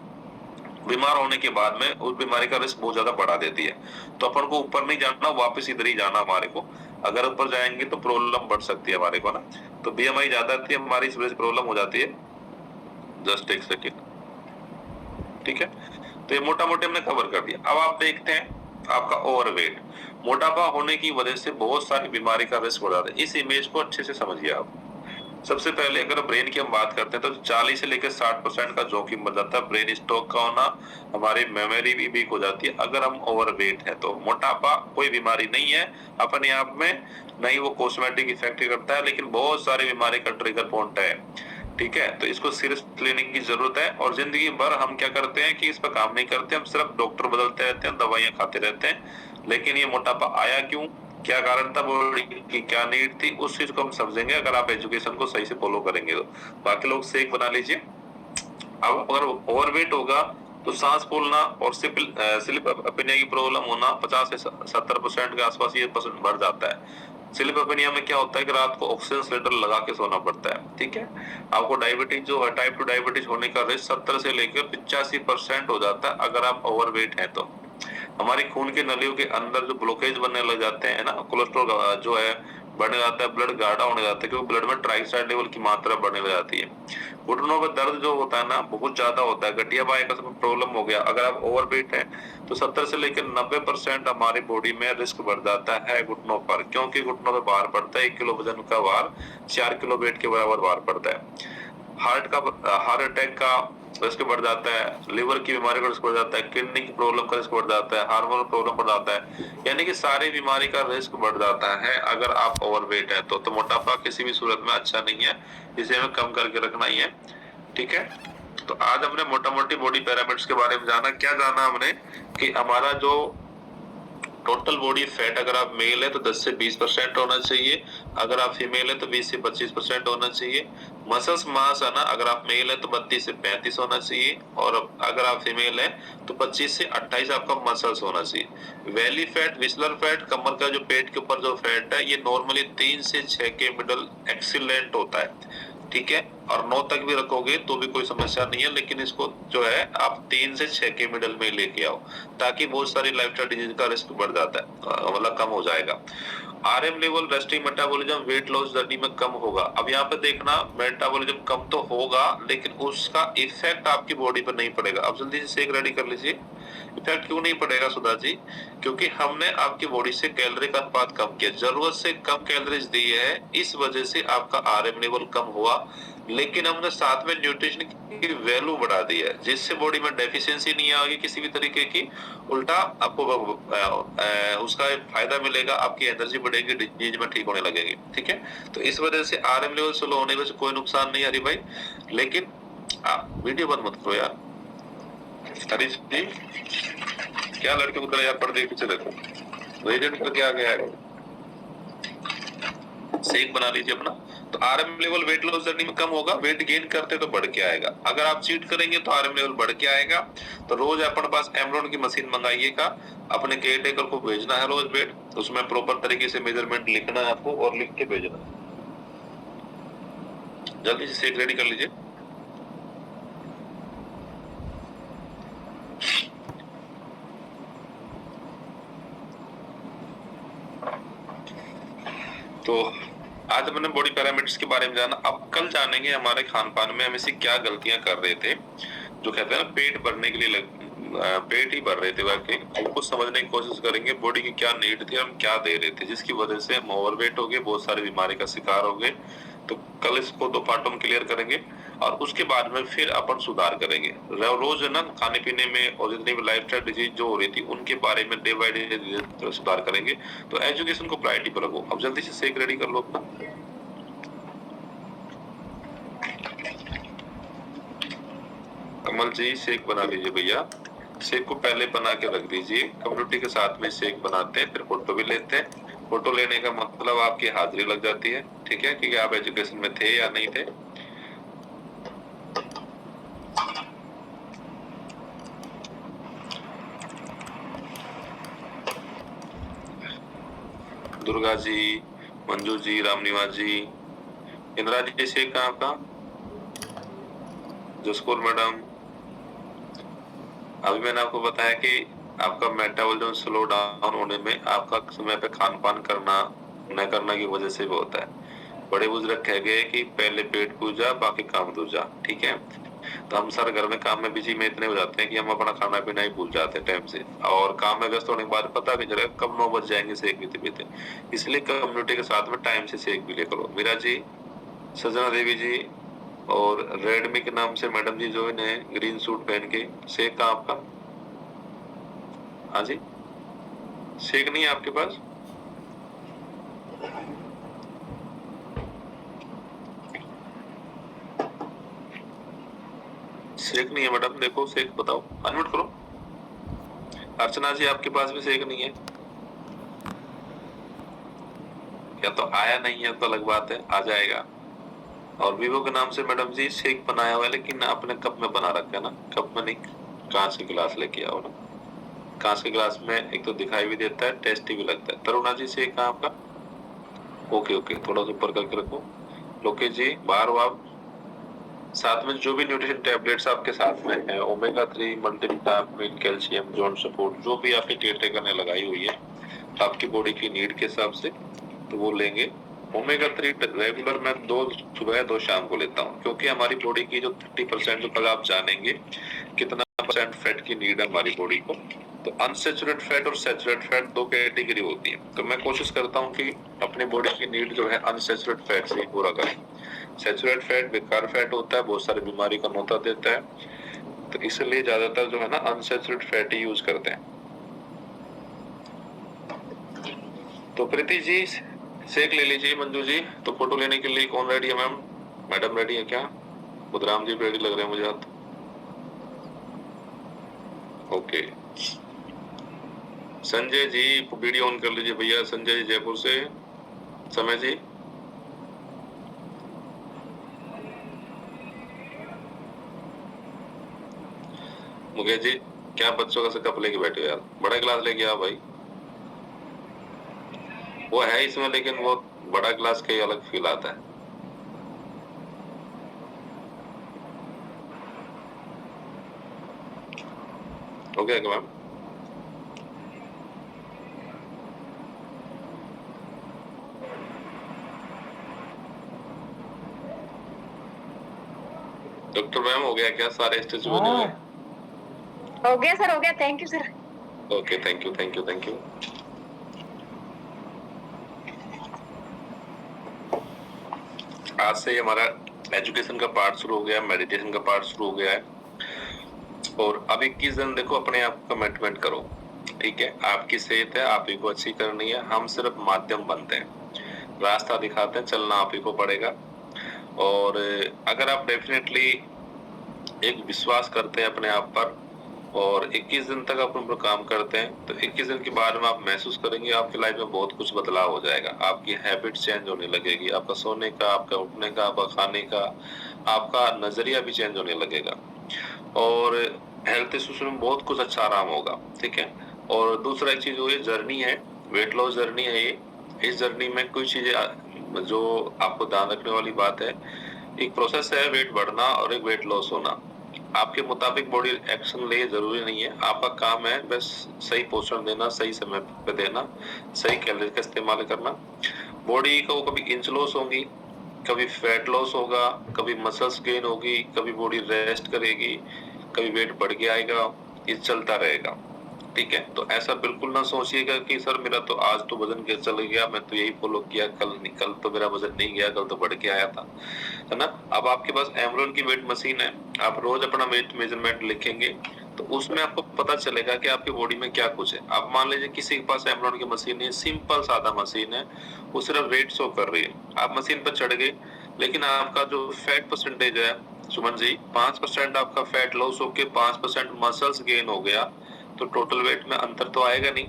बीमार होने के बाद में उस बीमारी का रिस्क बहुत ज्यादा बढ़ा देती है। तो अपन को ऊपर नहीं जाना, वापस इधर ही जाना हमारे को। अगर ऊपर जाएंगे तो प्रॉब्लम बढ़ सकती है हमारे को ना। तो बीएमआई ज्यादा थी हमारी, इस वजह से प्रॉब्लम हो जाती है। जस्ट एक सेकेंड, ठीक है। तो ये मोटा मोटे हमने कवर कर दिया। अब आप देखते हैं आपका ओवरवेट, मोटापा होने की वजह से बहुत सारी बीमारी का रिस्क बढ़ जाता है। इस इमेज को अच्छे से समझिए आप। सबसे पहले अगर ब्रेन की हम बात करते हैं तो 40 से लेकर 60% का जोखिम बढ़ जाता है ब्रेन स्ट्रोक का होना, हमारी मेमोरी भी वीक हो जाती है अगर हम ओवरवेट है। तो मोटापा कोई बीमारी नहीं है अपने आप में, नहीं वो कॉस्मेटिक इफेक्ट करता है, लेकिन बहुत सारी बीमारी का ट्रिगर पॉइंट है, ठीक है। तो इसको सीरियस लेने की जरूरत है। और जिंदगी भर हम क्या करते हैं कि इस पर काम नहीं करते, हम सिर्फ डॉक्टर बदलते रहते हैं, दवाइयां खाते रहते हैं। लेकिन ये मोटापा आया क्यों, क्या कारण था, बॉडी की क्या नीड थी, उस चीज को हम समझेंगे अगर आप एजुकेशन को सही से फॉलो करेंगे तो। बाकी लोग सेक बना लीजिए। अब अगर ओवरवेट होगा तो सांस फूलना और स्लीप अपनिया की प्रॉब्लम होना 50 से 70% के आसपास ये परसेंट बढ़ जाता है। स्लीप अपनिया में क्या होता है कि रात को ऑक्सीजन सिलेंडर लगा के सोना पड़ता है, ठीक है। आपको डायबिटीज जो है, टाइप 2 डायबिटीज होने का रिस्क 70 से लेकर 85% हो जाता है अगर आप ओवरवेट हैं तो। हमारी खून के नलियों के अंदर जो ब्लॉकेज बनने लग जाते हैं ना, कोलेस्ट्रॉल जो है बढ़ने जाता है, ब्लड गाढ़ा होने जाता है, क्योंकि ब्लड में ट्राइग्लिसराइड लेवल की मात्रा बढ़ने लग जाती है। घुटनों में दर्द जो होता है ना बहुत ज्यादा होता है, गठिया बाय का प्रॉब्लम हो गया अगर आप ओवरवेट हैं तो 70 से लेकर 90% हमारी बॉडी में रिस्क बढ़ जाता है घुटनों पर, क्योंकि घुटनों में भार पड़ता है, 1 किलो वजन का भार 4 किलो वेट के बराबर भार पड़ता है। हार्ट अटैक का रिस्क बढ़ जाता है, लिवर की बीमारी का रिस्क बढ़ जाता है, किडनी की प्रॉब्लम का रिस्क बढ़ जाता है, हार्मोनल प्रॉब्लम बढ़ जाता है, यानी कि सारी बीमारी का रिस्क बढ़ जाता है अगर आप ओवरवेट है तो मोटापा किसी भी सूरत में अच्छा नहीं है, इसे हमें कम करके रखना ही है, ठीक है। तो आज हमने मोटा मोटी बॉडी पैरामीटर्स के बारे में जाना। क्या जाना हमने कि हमारा जो टोटल बॉडी फैट अगर आप मेल है तो 10 से 20% होना चाहिए, अगर आप फीमेल है तो 20 से 25% होना चाहिए। मसल्स मास है ना, अगर आप मेल है तो 32 से 35 होना चाहिए, और अगर आप फीमेल है तो 25 से 28 आपका मसल्स होना चाहिए। वैली फैट, विस्लर फैट, कमर का जो पेट के ऊपर जो फैट है, ये नॉर्मली 3 से 6 के मिडल एक्सीलेंट होता है, ठीक है। और 9 तक भी रखोगे तो भी कोई समस्या नहीं है, लेकिन इसको जो है आप 3 से 6 के मिडल में लेके आओ, ताकि बहुत सारी लाइफस्टाइल डिजीज का रिस्क बढ़ जाता है, मतलब कम हो जाएगा। RM level, resting metabolism weight loss journey में कम होगा। अब यहाँ पे देखना, मेटाबॉलिज्म कम तो होगा लेकिन उसका इफेक्ट आपकी बॉडी पर नहीं पड़ेगा। अब जल्दी से शेक रेडी कर लीजिए। इफेक्ट क्यों नहीं पड़ेगा सुधा जी, क्योंकि हमने आपकी बॉडी से कैलोरी का अनुपात कम किया, जरूरत से कम कैलोरीज दी है, इस वजह से आपका आरएम लेवल कम हुआ। लेकिन हमने साथ में न्यूट्रिशन की वैल्यू बढ़ा दी है, जिससे बॉडी में डेफिशिएंसी नहीं आएगी किसी भी तरीके की, उल्टा आपको उसका फायदा मिलेगा, आपकी एनर्जी बढ़ेगी, डिजीज में ठीक होने लगेगी। ठीक है, तो इस वजह से आरएम लेवल स्लो होने में कोई नुकसान नहीं हरी भाई। लेकिन वीडियो बंद मत करो यार। हरीश जी, क्या लड़के उधर यार पर्दे पीछे देखो, वेरिएंट तो क्या गया है, शेक बना लीजिए अपना। तो RM level weight loss journey में कम होगा, वेट गेन करते तो बढ़ के आएगा। अगर आप चीट करेंगे तो आरएम लेवल बढ़ के आएगा। तो रोज अपने पास एमरॉन की मशीन मंगाइएगा, अपने केयर टेकर को भेजना है रोज वेट, उसमें प्रॉपर तरीके से मेजरमेंट लिखना है आपको और लिख के भेजना है। जल्दी से शेक रेडी कर लीजिए। तो आज हमने बॉडी पैरामीटर्स के बारे में जाना। अब कल जानेंगे हमारे खान पान में हम ऐसी क्या गलतियां कर रहे थे, जो कहते हैं ना पेट भरने के लिए पेट ही भर रहे थे, वाकई हमको समझने की कोशिश करेंगे बॉडी की क्या नीड थी, हम क्या दे रहे थे, जिसकी वजह से हम ओवरवेट हो गए, बहुत सारी बीमारी का शिकार हो गए। तो कल इसको 2 पार्टों में क्लियर करेंगे और उसके बाद में फिर अपन सुधार करेंगे। रोज ना खाने पीने में और जितनी भी लाइफस्टाइल डिजीज जो हो रही थी उनके बारे में डे बाय डे सुधार करेंगे। तो एजुकेशन को प्रायोरिटी पर रखो। अब जल्दी से शेक रेडी कर लो अपना। कमल जी शेक बना लीजिए भैया। शेक को पहले बना के रख दीजिए, कम्युनिटी के साथ में शेक बनाते हैं, फिर फोटो भी लेते हैं। फोटो लेने का मतलब आपकी हाजिरी लग जाती है, ठीक है, क्योंकि आप एजुकेशन में थे या नहीं थे। दुर्गा जी, मंजू जी, रामनिवास जी, इंदिरा जी शेक कहाँ आपका, जसकोर मैडम। अभी मैंने आपको बताया कि आपका मेटाबॉलिज्म स्लो डाउन होने में आपका समय पे खान पान करना न करना की वजह से भी होता है। बड़े बुजुर्ग कह गए कि पहले पेट पूजा बाकी काम दूजा, ठीक है। तो हम सर घर में काम में बिजी में इतने हो जाते हैं कि हम अपना खाना पीना ही भूल जाते हैं टाइम से, और काम में व्यस्त होने के बाद पता भी चलेगा कब 9 बज जाएंगे शेक पीते पीते। इसलिए कम्युनिटी के साथ में टाइम से शेक भी ले करो। मीरा जी, सजना देवी जी और रेडमी के नाम से मैडम जी जो है ग्रीन सूट पहन के, शेक कहाँ आपका? हाँ जी, शेक नहीं है आपके पास? शेक नहीं है मैडम, देखो शेक बताओ, अनम्यूट करो। अर्चना जी आपके पास भी शेक नहीं है क्या? तो आया नहीं है तो अलग बात है, आ जाएगा। और वीवो के नाम से मैडम जी शेक बनाया हुआ है, लेकिन आपने कप में बना रखा है ना, कप में नहीं, कांच के गिलास लेके आओ ना। कांच के गिलास में एक तो दिखाई भी देता है, टेस्टी भी लगता है। तरुणा जी शेक कहाँ आपका? ओके ओके, थोड़ा सा ऊपर करके रखो। लोकेश जी बाहर हो आप। साथ में जो भी न्यूट्रिशन टैबलेट्स आपके साथ में है, omega 3 multivitamin calcium joint support, जो भी आपके केयरटेकर ने लगाई हुई है आपकी बॉडी की नीड के हिसाब से, तो वो लेंगे। ओमेगा 3 रेगुलर मैं 2 सुबह 2 शाम को लेता हूँ, क्योंकि हमारी बॉडी की जो 30% जो कल आप जानेंगे कितना परसेंट फैट की नीड है हमारी बॉडी को। तो अनसेचुरेट फैट और सेचुरेट फैट 2 कैटेगरी होती है। तो मैं कोशिश करता हूँ कि अपनी बॉडी की नीड जो है अनसेचुरेट फैट से ही पूरा करें। सेचुरेट फैट बेकार फैट होता है, बहुत सारी बीमारी का न्योता देता है, तो इसलिए ज्यादातर जो है ना अनसेचुरेट फैट ही यूज करते हैं। तो प्रीति जी शेक ले लीजिए। मंजू जी, तो फोटो लेने के लिए कौन रेडी है मैम? मैडम रेडी है क्या? बुधराम जी रेडी लग रहे हैं मुझे हाथ। Okay, Sanjay ji video on कर लीजिए भैया। संजय जी जयपुर से। समय जी, मुकेश जी, क्या बच्चों का से कप लेके बैठे हो यार, बड़ा गिलास लेके आओ भाई। वो है इसमें, लेकिन वो बड़ा गिलास का ही अलग फील आता है। हो गया क्या मैम? डॉक्टर मैम हो गया क्या? सारे स्टेज बने हुए? हो गया सर, हो गया। Thank you sir. Okay, thank you thank you thank you. आज से हमारा एजुकेशन का पार्ट शुरू हो गया, मेडिटेशन का पार्ट शुरू हो गया है। और अब 21 दिन देखो अपने आप को कमिटमेंट करो, ठीक है। आपकी सेहत है, आप ही को अच्छी करनी है, हम सिर्फ माध्यम बनते हैं, रास्ता दिखाते हैं, चलना आप ही को पड़ेगा। और अगर आप डेफिनेटली एक विश्वास करते हैं अपने आप पर और 21 दिन तक अपने ऊपर काम करते हैं, तो 21 दिन के बाद में आप महसूस करेंगे आपकी लाइफ में बहुत कुछ बदलाव हो जाएगा। आपकी हैबिट चेंज होने लगेगी, आपका सोने का, आपका उठने का, आपका खाने का, आपका नजरिया भी चेंज होने लगेगा और हेल्थ इश्यूज में बहुत कुछ अच्छा आराम होगा, ठीक है। और दूसरा एक चीज वो ये जर्नी है, वेट लॉस जर्नी है ये। इस जर्नी में कुछ चीजें जो आपको ध्यान रखने वाली बात है, एक प्रोसेस है वेट बढ़ना और एक वेट लॉस होना। आपके मुताबिक बॉडी एक्शन ले जरूरी नहीं है, आपका काम है बस सही पोषण देना, सही समय पे देना, सही कैलोरी का इस्तेमाल करना। बॉडी को कभी इंच लॉस होगी, कभी फैट लॉस होगा, कभी मसल्स गेन होगी, कभी बॉडी रेस्ट करेगी, कभी वेट बढ़ के आएगा, ये चलता रहेगा, ठीक है। तो ऐसा बिल्कुल ना सोचिएगा कि सर मेरा तो आज तो वजन के चल गया, मैं तो यही फॉलो किया, कल तो मेरा वजन नहीं गया, कल तो बढ़ के आया था, है ना। अब आपके पास एमरॉन की वेट मशीन है, आप रोज अपना वेट मेजरमेंट लिखेंगे तो उसमें आपको पता चलेगा कि आपकी बॉडी में क्या कुछ है। आप मान लीजिए किसी के पास एमरॉन की मशीन है, सिंपल सादा मशीन है, वो सिर्फ वेट शो कर रही है, आप मशीन पर चढ़ गए, लेकिन आपका जो फैट परसेंटेज है सुमन जी, 5% आपका फैट लॉस होके 5% मसल्स गेन हो गया, तो टोटल वेट में अंतर तो आएगा नहीं।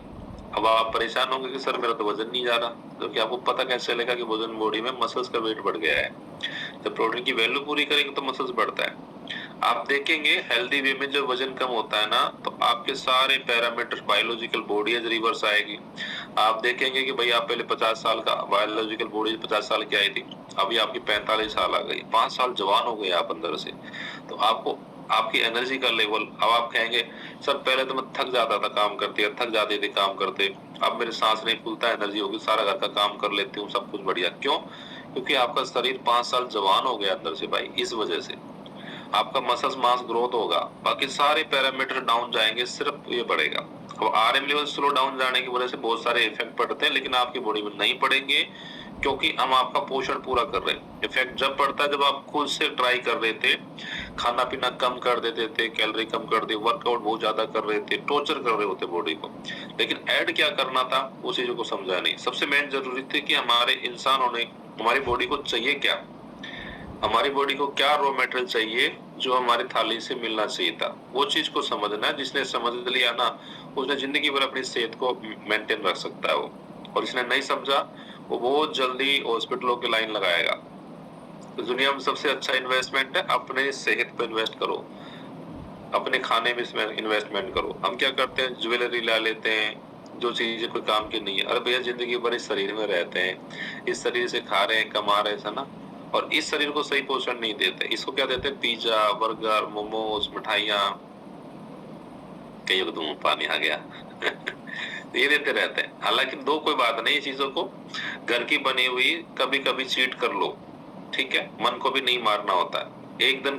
अब आप परेशान होंगे कि सर मेरा तो वजन नहीं जा रहा, तो क्या आपको पता कैसे चलेगा कि वजन बॉडी में मसल्स का वेट बढ़ गया है। जब प्रोटीन की वैल्यू पूरी करेंगे तो मसल्स बढ़ता है। आप देखेंगे हेल्दी वे में जब वजन कम होता है ना, तो आपके सारे parameter biological body age reverse आएगी। आप देखेंगे कि भाई आप पहले 50 साल का बायोलॉजिकल बॉडी 50 साल की आई थी, अभी आपकी 45 साल आ गई, 5 साल जवान हो गए आप अंदर से। तो आपको आपकी एनर्जी का लेवल, अब आप कहेंगे सर पहले तो मैं थक जाता था काम करते, थक जाते थे काम करते, अब मेरे सांस नहीं फूलता, एनर्जी होगी, सारा घर का काम कर लेती हूँ, सब कुछ बढ़िया। क्यों? क्योंकि आपका शरीर 5 साल जवान हो गया अंदर से भाई, इस वजह से आपका मसल्स मास ग्रोथ होगा, बाकी सारे पैरामीटर डाउन जाएंगे, सिर्फ ये बढ़ेगा। अब आरएम लेवल स्लो डाउन जाने की वजह से बहुत सारे इफेक्ट पड़ते हैं, लेकिन आपकी बॉडी में नहीं पड़ेंगे क्योंकि हम आपका पोषण पूरा कर रहे हैं। इफेक्ट जब पड़ता है जब आप खुद से ट्राई कर रहे थे, खाना पीना कम कर देते थे, कैलोरी कम कर दी, वर्कआउट बहुत ज्यादा कर रहे थे, टॉर्चर कर रहे होते बॉडी को, लेकिन ऐड क्या करना था उस चीजों को समझा नहीं। सबसे मेन जरूरी थी कि हमारे इंसानों ने, हमारी बॉडी को चाहिए क्या, हमारी बॉडी को क्या रॉ मटेरियल चाहिए जो हमारी थाली से मिलना चाहिए था, वो चीज को समझना है। जिसने समझ लिया ना, उसने जिंदगी भर अपनी सेहत को मेंटेन रख सकता है वो, और जिसने नहीं समझा वो बहुत जल्दी हॉस्पिटलों की लाइन लगाएगा। तो दुनिया में सबसे अच्छा इन्वेस्टमेंट है अपने सेहत पे इन्वेस्ट करो, अपने खाने में इसमें इन्वेस्टमेंट करो। हम क्या करते हैं, ज्वेलरी ला लेते हैं जो चीजें कोई काम की नहीं है। अरे भैया जिंदगी भर इस शरीर में रहते हैं, इस शरीर से खा रहे हैं, कमा रहे हैं, ना, और इस शरीर को सही पोषण नहीं देते। इसको क्या देते हैं, पिज्जा, बर्गर, मोमोज, मिठाइयाँ, कई तो मुंह पानी आ गया ये देते रहते हैं। हालांकि दो कोई बात नहीं, चीजों को घर की बनी हुई कभी कभी चीट कर लो, ठीक है, मन को भी नहीं मारना होता है। एक दिन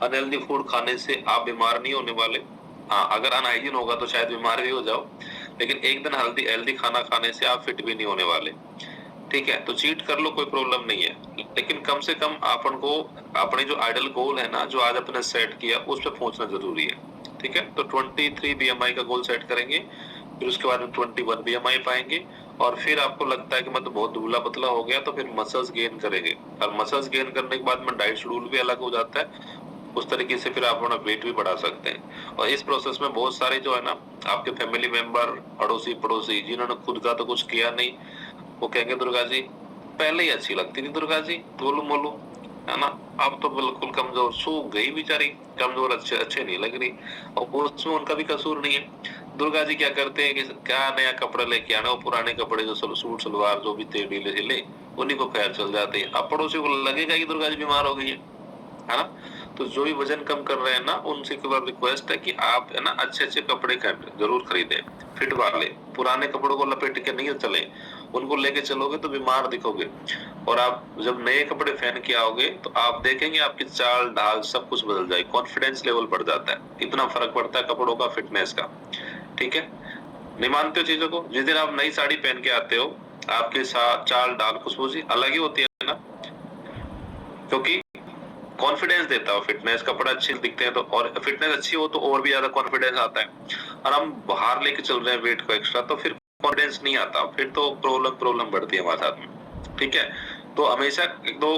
अनहेल्दी फूड खाने से आप बीमार नहीं होने वाले। हाँ, अगर अनहाइजीन होगा तो शायद बीमार भी हो जाओ, लेकिन एक दिन हेल्दी हेल्दी खाना खाने से आप फिट भी नहीं होने वाले, ठीक है। तो चीट कर लो, कोई प्रॉब्लम नहीं है, लेकिन कम से कम अपन को अपने जो आइडल गोल है ना, जो आज अपने सेट किया, उस पर पहुंचना जरूरी है, ठीक है। तो 23 बीएमआई का गोल सेट करेंगे, फिर उसके बाद में 21 बीएमआई पाएंगे, और फिर आपको लगता है कि मैं तो बहुत दुबला पतला हो गया, तो फिर मसल्स गेन करेंगे, और मसल्स गेन करने के बाद में डाइट शेड्यूल भी अलग हो जाता है। उस तरीके से फिर आप अपना वेट भी बढ़ा सकते हैं। और इस प्रोसेस में बहुत सारे जो है ना आपके फैमिली मेंबर, अड़ोसी पड़ोसी, जिन्होंने खुद का तो कुछ किया नहीं, वो कहेंगे दुर्गा जी पहले ही अच्छी लगती थी, दुर्गा जी गोलू मोलू, है ना, अब तो बिल्कुल कमजोर, सूख गई बेचारी, कमजोर, अच्छे नहीं लग रही। और उसमें उनका भी कसूर नहीं है। दुर्गा जी क्या करते हैं कि क्या नया कपड़ा लेके आना, वो पुराने कपड़े जो सूट सलवार जो भी थे ढीले ढीले, उन्हीं को खैर चल जाते हैं। अब पड़ोसी को लगेगा कि दुर्गा जी बीमार हो गई है ना। तो जो भी वजन कम कर रहे हैं ना, उनसे एक बार रिक्वेस्ट है कि आप है ना अच्छे कपड़े जरूर खरीदें, फिट वाले। पुराने कपड़ों को लपेट के नहीं चले, उनको लेके चलोगे तो बीमार दिखोगे। और आप जब नए कपड़े पहन के आओगे तो आप देखेंगे आपकी चाल ढाल सब कुछ बदल जाएगी, कॉन्फिडेंस लेवल बढ़ जाता है। इतना फर्क पड़ता है कपड़ों का, फिटनेस का, ठीक है। नहीं मानते हो चीजों को? जिस दिन आप नई साड़ी पहन के आते हो, आपके साथ चाल ढाल खुशबू सी अलग ही होती है ना। क्योंकि कॉन्फिडेंस देता है फिटनेस, कपड़े अच्छे दिखते हैं तो, और फिटनेस अच्छी हो तो और भी ज्यादा कॉन्फिडेंस आता है। और हम बाहर लेके चल रहे हैं वेट को एक्स्ट्रा, तो फिर कॉन्फिडेंस नहीं आता, फिर तो प्रॉब्लम बढ़ती है हमारे साथ में। ठीक है, तो हमेशा एक दो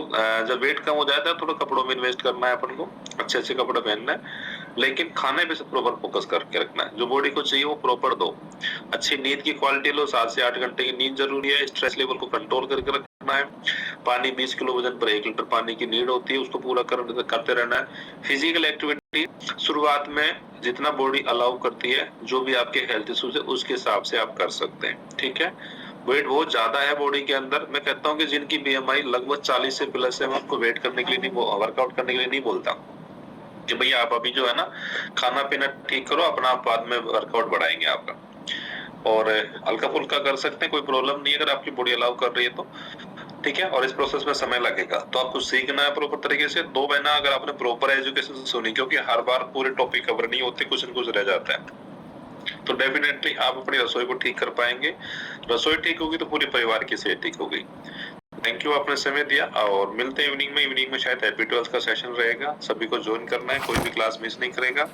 जब वेट कम हो जाता है थोड़ा कपड़ों में इन्वेस्ट करना है अपन को, अच्छे अच्छे कपड़े पहनना है, लेकिन खाने पे से प्रॉपर फोकस करके रखना है। जो बॉडी को चाहिए वो प्रॉपर दो, अच्छी नींद की क्वालिटी लो, 7 से 8 घंटे की नींद जरूरी है, स्ट्रेस लेवल को कंट्रोल करके रखना है, पानी 20 किलो वजन पर 1 लीटर पानी की नीड होती है, उसको पूरा करते रहना है। फिजिकल एक्टिविटी शुरुआत में जितना बॉडी अलाउ करती है, जो भी आपके हेल्थ इश्यूज है उसके हिसाब से आप कर सकते हैं। ठीक है, वेट बहुत ज्यादा है बॉडी के अंदर, मैं कहता हूँ कि जिनकी बीएमआई लगभग 40 से प्लस है, मैं उनको वेट करने के लिए नहीं, वर्कआउट करने के लिए नहीं बोलता कि भैया आप अभी जो है ना खाना पीना ठीक करो, अपना आप बाद में वर्कआउट बढ़ाएंगे आपका, और हल्का फुल्का कर सकते हैं, कोई प्रॉब्लम नहीं है अगर आपकी बॉडी अलाउ कर रही है तो। ठीक है, और इस प्रोसेस में समय लगेगा, तो आपको सीखना है प्रॉपर तरीके से। 2 महीना अगर आपने प्रॉपर एजुकेशन सुनी, क्योंकि हर बार पूरे टॉपिक कवर नहीं होते, कुछ न कुछ रह जाता है, तो डेफिनेटली आप अपनी रसोई को ठीक कर पाएंगे। रसोई ठीक होगी तो पूरे परिवार की सेहत ठीक होगी। थैंक यू, आपने समय दिया, और मिलते हैं इवनिंग में। इवनिंग में शायद हैप्पी ट्वेल्थ का सेशन रहेगा, सभी को ज्वाइन करना है, कोई भी क्लास मिस नहीं करेगा।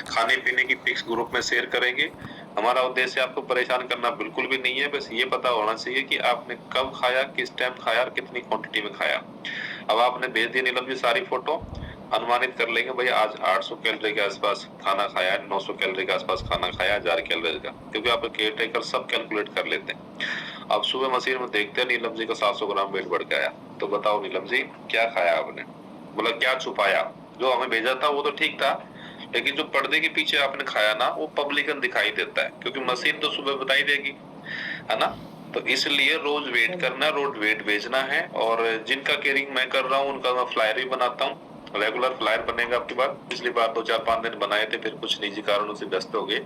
खाने पीने की पिक्स ग्रुप में शेयर करेंगे। हमारा उद्देश्य आपको परेशान करना बिल्कुल भी नहीं है, बस ये पता होना चाहिए कि आपने कब खाया, किस टाइम खाया और कितनी क्वांटिटी में खाया। अब आपने भेज दी नीलम जी सारी फोटो, अनुमानित कर लेंगे भैया आज 800 कैलोरी के आसपास खाना खाया, 900 कैलोरी के आसपास खाना खाया, 1000 कैलोरी का, क्योंकि आप केयर टेकर सब कैलकुलेट कर लेते हैं। अब सुबह मशीन में देखते हैं नीलम जी का 700 ग्राम वेट बढ़ गया, तो बताओ नीलम जी क्या खाया आपने, मतलब क्या छुपाया। जो हमें भेजा था वो तो ठीक था, लेकिन जो पर्दे के पीछे आपने खाया ना, वो पब्लिकन दिखाई देता है, क्योंकि मशीन तो सुबह बताई देगी, है ना। तो इसलिए रोज वेट करना, रोज वेट भेजना है, और जिनका केयरिंग मैं कर रहा हूँ उनका मैं फ्लायर भी बनाता हूँ, रेगुलर फ्लायर बनेगा आपके पास। पिछली बार 2-4-5 दिन बनाए थे, फिर कुछ निजी कारणों से व्यस्त हो गए,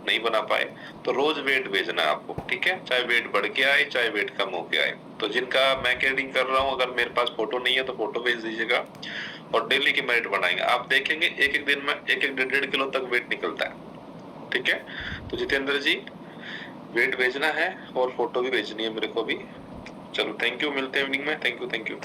नहीं बना पाए। तो रोज वेट भेजना है आपको, ठीक है, चाहे वेट बढ़ के आए चाहे वेट कम हो के आए। तो जिनका मैं केयरिंग कर रहा हूँ, अगर मेरे पास फोटो नहीं है तो फोटो भेज दीजिएगा, और डेली की मेरिट बनाएंगे। आप देखेंगे एक एक दिन में 1-1 1.5 किलो तक वेट निकलता है। ठीक है, तो जितेंद्र जी वेट भेजना है और फोटो भी भेजनी है मेरे को भी। चलो थैंक यू, मिलते हैं इवनिंग में। Thank you.